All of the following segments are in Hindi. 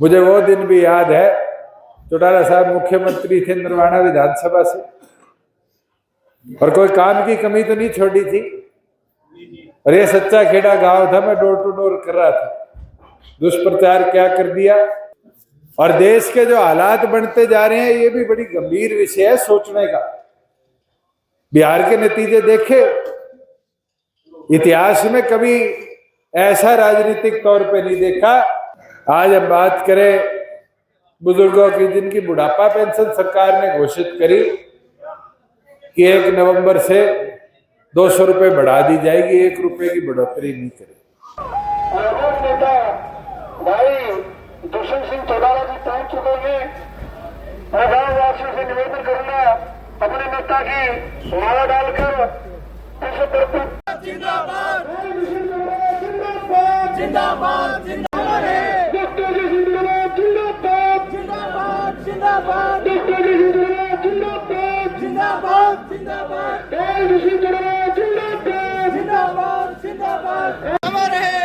मुझे वो दिन भी याद है, चौटाला साहब मुख्यमंत्री थे नरवाना विधानसभा से, और कोई काम की कमी तो नहीं छोड़ी थी। और ये सच्चा खेड़ा गांव था, मैं डोर टू डोर कर रहा था। दुष्प्रचार क्या कर दिया। और देश के जो हालात बनते जा रहे हैं, ये भी बड़ी गंभीर विषय है सोचने का। बिहार के नतीजे देखे, इतिहास में कभी ऐसा राजनीतिक तौर पे नहीं देखा। आज हम बात करें बुजुर्गों की, जिनकी बुढ़ापा पेंशन सरकार ने घोषित करी कि 1 नवंबर से 200 रुपए बढ़ा दी जाएगी, 1 रुपए की बढ़ोतरी नहीं करेगी। भाई दुष्यंत सिंह चौटाला जी पहुंच चुके हैं। मैं गांव वासियों से निवेदन करूंगा, अपने नेता की माला डालकर जिंदाबाद जिंदाबाद जिंदाबाद जिंदाबाद जिंदाबाद जिंदाबाद जिंदाबाद जिंदाबाद जिंदाबाद जिंदाबाद अमर है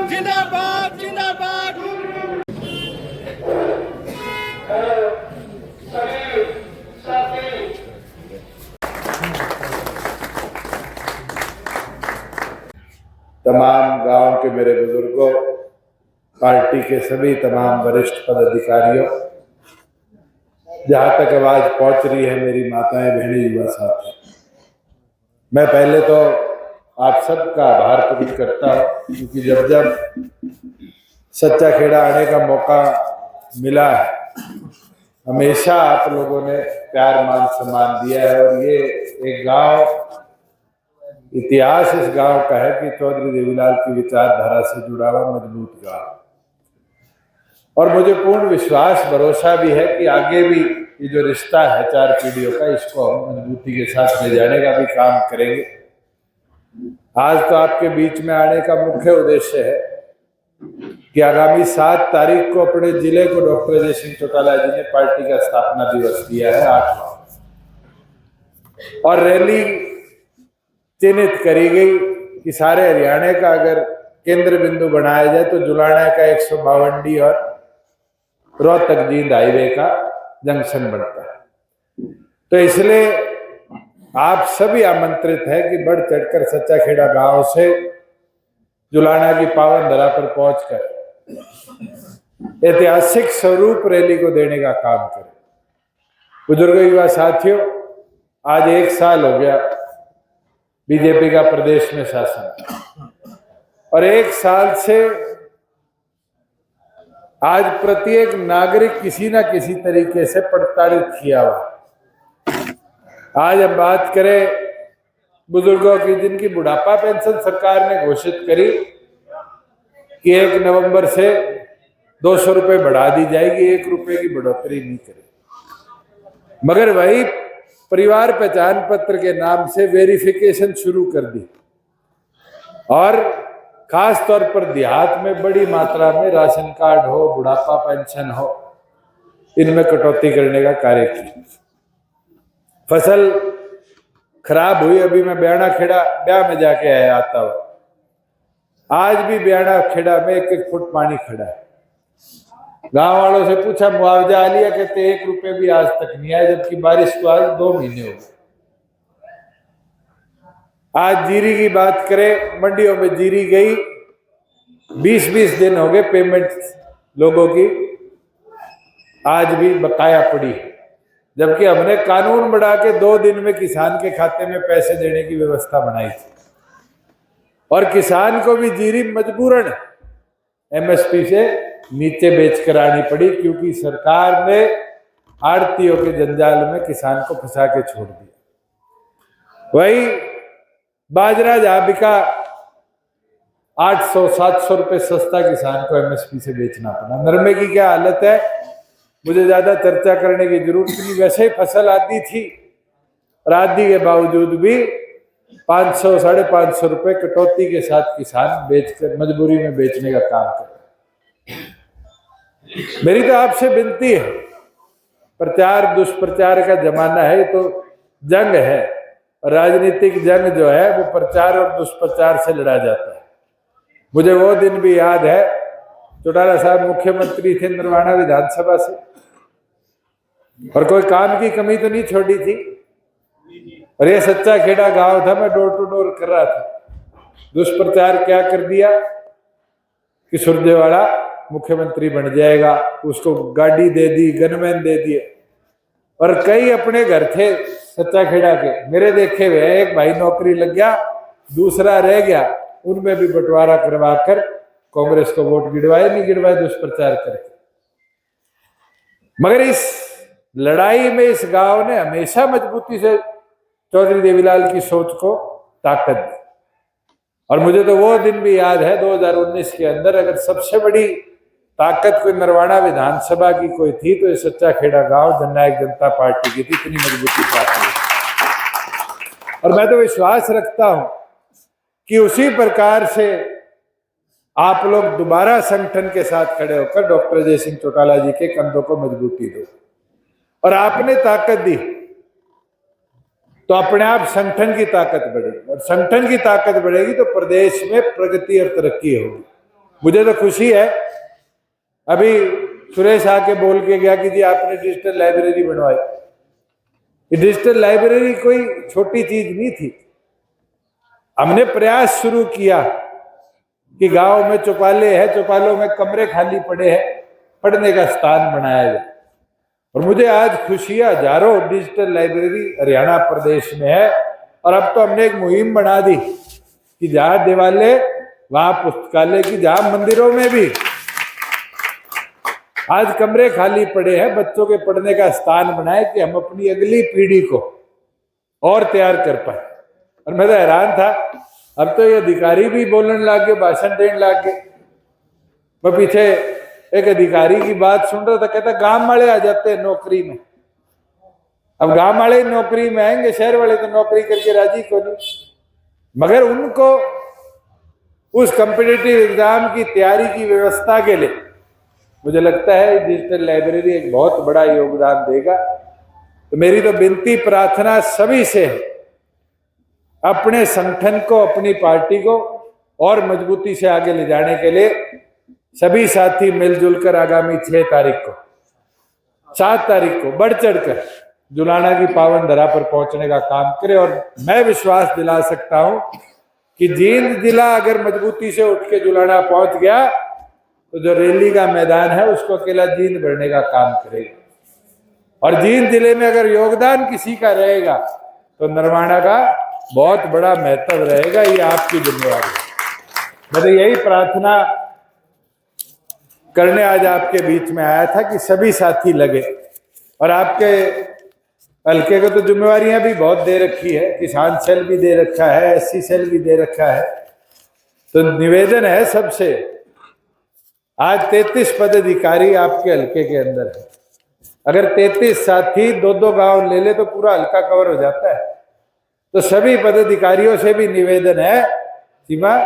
जिंदाबाद जिंदाबाद। तमाम गांव के मेरे बुजुर्गों, पार्टी के सभी तमाम वरिष्ठ पदाधिकारियों, जहां तक आवाज पहुंच रही है मेरी माताएं, बहनें, युवा साथी, मैं पहले तो आप सबका आभार प्रकट करता हूं, क्योंकि जब जब सच्चा खेड़ा आने का मौका मिला है, हमेशा आप लोगों ने प्यार मान सम्मान दिया है। और ये एक गांव, इतिहास इस गांव का है कि चौधरी देवीलाल की विचारधारा से जुड़ा हुआ मजबूत गांव। और मुझे पूर्ण विश्वास भरोसा भी है कि आगे भी ये जो रिश्ता है 4 पीढ़ियों का, इसको हम मजबूती के साथ ले जाने का भी काम करेंगे। आज तो आपके बीच में आने का मुख्य उद्देश्य है कि आगामी 7 तारीख को अपने जिले को डॉक्टर अजय सिंह चौटाला जी ने पार्टी का स्थापना दिवस दिया है 8वां, और रैली चिन्हित करी गई कि सारे हरियाणा का अगर केंद्र बिंदु बनाया जाए तो जुलाना का 152 और रोहतक जींद हाईवे का जंक्शन बनता है। तो इसलिए आप सभी आमंत्रित है कि बढ़ चढ़कर सच्चा खेड़ा गांव से जुलाना की पावन धरा पर पहुंचकर ऐतिहासिक स्वरूप रैली को देने का काम करें। बुजुर्ग, युवा साथियों, आज 1 साल हो गया बीजेपी का प्रदेश में शासन, और 1 साल से आज प्रत्येक नागरिक किसी ना किसी तरीके से प्रताड़ित किया हुआ। आज हम बात करें बुजुर्गों की, जिनकी बुढ़ापा पेंशन सरकार ने घोषित करी कि 1 नवंबर से 200 रुपए बढ़ा दी जाएगी, 1 रुपए की बढ़ोतरी नहीं करेगी। मगर वही परिवार पहचान पत्र के नाम से वेरिफिकेशन शुरू कर दी, और खास तौर पर देहात में बड़ी मात्रा में राशन कार्ड हो, बुढ़ापा पेंशन हो, इनमें कटौती करने का कार्य किया। फसल खराब हुई। अभी मैं ब्याणा खेड़ा ब्याह में जाके आया आता हुआ, आज भी ब्याणा खेड़ा में 1-1 फुट पानी खड़ा है। गांव वालों से पूछा मुआवजा आ लिया, कहते 1 रुपए भी आज तक नहीं आया, जबकि बारिश को आज 2 महीने हो गए। आज जीरी की बात करें, मंडियों में जीरी गई, 20-20 दिन हो गए पेमेंट लोगों की आज भी बकाया पड़ी है, जबकि हमने कानून बढ़ा के 2 दिन में किसान के खाते में पैसे देने की व्यवस्था बनाई थी। और किसान को भी जीरी मजबूरन एमएसपी से नीचे बेच कर आनी पड़ी, क्योंकि सरकार ने आड़तियों के जंजाल में किसान को फंसा के छोड़ दिया। वही बाजरा जहां बिका 800-700 रुपए सस्ता, किसान को एमएसपी से बेचना पड़ा। नरमे की क्या हालत है, मुझे ज्यादा चर्चा करने की जरूरत नहीं। वैसे ही फसल आती थी, और आदि के बावजूद भी 500-550 रुपए कटौती के साथ किसान बेचकर मजबूरी में बेचने का काम कर। मेरी तो आपसे विनती है, प्रचार दुष्प्रचार का जमाना है, तो जंग है, और राजनीतिक जंग जो है वो प्रचार और दुष्प्रचार से लड़ा जाता है। मुझे वो दिन भी याद है चौटाला साहब मुख्यमंत्री थे नरवाना विधानसभा से, और कोई काम की कमी तो नहीं छोड़ी थी। और ये सच्चा खेड़ा गांव था, मैं डोर टू डोर कर रहा था। दुष्प्रचार क्या कर दिया कि सुरजेवाला मुख्यमंत्री बन जाएगा, उसको गाड़ी दे दी, गनमैन दे दिए। और कई अपने घर थे सच्चा खेड़ा के, मेरे देखे हुए, एक भाई नौकरी लग गया, दूसरा रह गया, उनमें भी बंटवारा करवा कर कांग्रेस को वोट गिरवाए, नहीं गिरवाए दुष्प्रचार करके। मगर इस लड़ाई में इस गांव ने हमेशा मजबूती से चौधरी देवीलाल की सोच को ताकत दी। और मुझे तो वो दिन भी याद है 2019 के अंदर, अगर सबसे बड़ी ताकत कोई नरवाना विधानसभा की कोई थी तो ये सच्चा खेड़ा गांव जननायक जनता पार्टी की थी, इतनी मजबूती पार्टी। और मैं तो विश्वास रखता हूं कि उसी प्रकार से आप लोग दोबारा संगठन के साथ खड़े होकर डॉक्टर अजय सिंह चौटाला जी के कंधों को मजबूती दो। और आपने ताकत दी तो अपने आप संगठन की ताकत बढ़ेगी, और संगठन की ताकत बढ़ेगी तो प्रदेश में प्रगति और तरक्की होगी। मुझे तो खुशी है, अभी सुरेश आके बोल के गया कि जी आपने डिजिटल लाइब्रेरी बनवाई। ये डिजिटल लाइब्रेरी कोई छोटी चीज नहीं थी। हमने प्रयास शुरू किया कि गांव में चौपाले है, चौपालों में कमरे खाली पड़े हैं, पढ़ने का स्थान बनाया जाए। और मुझे आज खुशी है, हजारों डिजिटल लाइब्रेरी हरियाणा प्रदेश में है। और अब तो हमने एक मुहिम बना दी कि जहां देवालय वहां पुस्तकालय की, जहां मंदिरों में भी आज कमरे खाली पड़े हैं, बच्चों के पढ़ने का स्थान बनाए कि हम अपनी अगली पीढ़ी को और तैयार कर पाए। और मैं तो हैरान था, अब तो ये अधिकारी भी बोलने लग गए, भाषण देने लग गए। मैं पीछे एक अधिकारी की बात सुन रहा था, कहता गांव वाले आ जाते हैं नौकरी में। अब गांव वाले नौकरी में आएंगे, शहर वाले तो नौकरी करके राजी को नहीं। मगर उनको उस कॉम्पिटिटिव एग्जाम की तैयारी की व्यवस्था के लिए मुझे लगता है डिजिटल लाइब्रेरी एक बहुत बड़ा योगदान देगा। तो मेरी तो विनती प्रार्थना सभी से है, अपने संगठन को, अपनी पार्टी को और मजबूती से आगे ले जाने के लिए सभी साथी मिलजुल कर आगामी 6 तारीख को, 7 तारीख को बढ़ चढ़कर जुलाना की पावन धरा पर पहुंचने का काम करें। और मैं विश्वास दिला सकता हूं कि जींद जिला अगर मजबूती से उठ के जुलाना पहुंच गया तो जो रैली का मैदान है उसको अकेला जींद भरने का काम करेगा। और जींद जिले में अगर योगदान किसी का रहेगा तो नरवाना का बहुत बड़ा महत्व रहेगा, ये आपकी जिम्मेवारी है। मैं तो यही प्रार्थना करने आज आपके बीच में आया था कि सभी साथी लगे। और आपके हल्के को तो जिम्मेवारियां भी बहुत दे रखी है, किसान सेल भी दे रखा है, SC सेल भी दे रखा है। तो निवेदन है सबसे, आज 33 पदाधिकारी आपके हल्के के अंदर है। अगर 33 साथी 2-2 गांव ले ले तो पूरा हल्का कवर हो जाता है। तो सभी पदाधिकारियों से भी निवेदन है, सीमा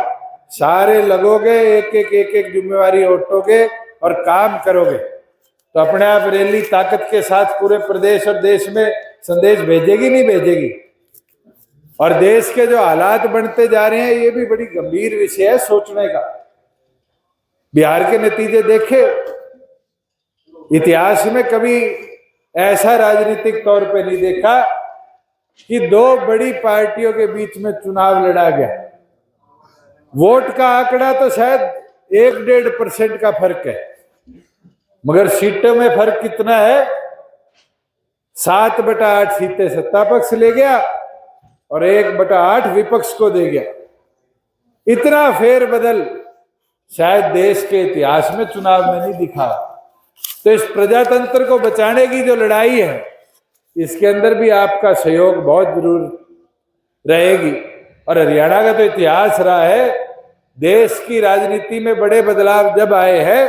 सारे लगोगे, एक जिम्मेवारी ओटोगे और काम करोगे तो अपने आप रैली ताकत के साथ पूरे प्रदेश और देश में संदेश भेजेगी, नहीं भेजेगी। और देश के जो हालात बनते जा रहे हैं ये भी बड़ी गंभीर विषय है सोचने का। बिहार के नतीजे देखे, इतिहास में कभी ऐसा राजनीतिक तौर पे नहीं देखा कि 2 बड़ी पार्टियों के बीच में चुनाव लड़ा गया। वोट का आंकड़ा तो शायद 1-1.5% का फर्क है, मगर सीटों में फर्क कितना है? 7/8 सीटें सत्ता पक्ष ले गया और 1/8 विपक्ष को दे गया। इतना फेरबदल शायद देश के इतिहास में चुनाव में नहीं दिखा। तो इस प्रजातंत्र को बचाने की जो लड़ाई है, इसके अंदर भी आपका सहयोग बहुत जरूर रहेगी। और हरियाणा का तो इतिहास रहा है, देश की राजनीति में बड़े बदलाव जब आए हैं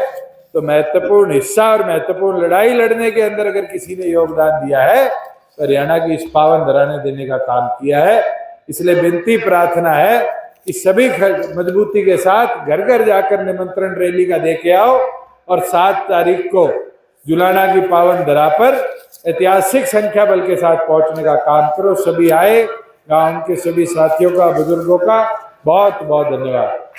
तो महत्वपूर्ण हिस्सा और महत्वपूर्ण लड़ाई लड़ने के अंदर अगर किसी ने योगदान दिया है तो हरियाणा की इस पावन धरा ने देने का काम किया है। इसलिए विनती प्रार्थना है कि सभी मजबूती के साथ घर घर जाकर निमंत्रण रैली का देके आओ और 7 तारीख को जुलाना की पावन धरा पर ऐतिहासिक संख्या बल के साथ पहुंचने का काम करो। सभी आए, गांव के सभी साथियों का, बुजुर्गों का बहुत बहुत धन्यवाद।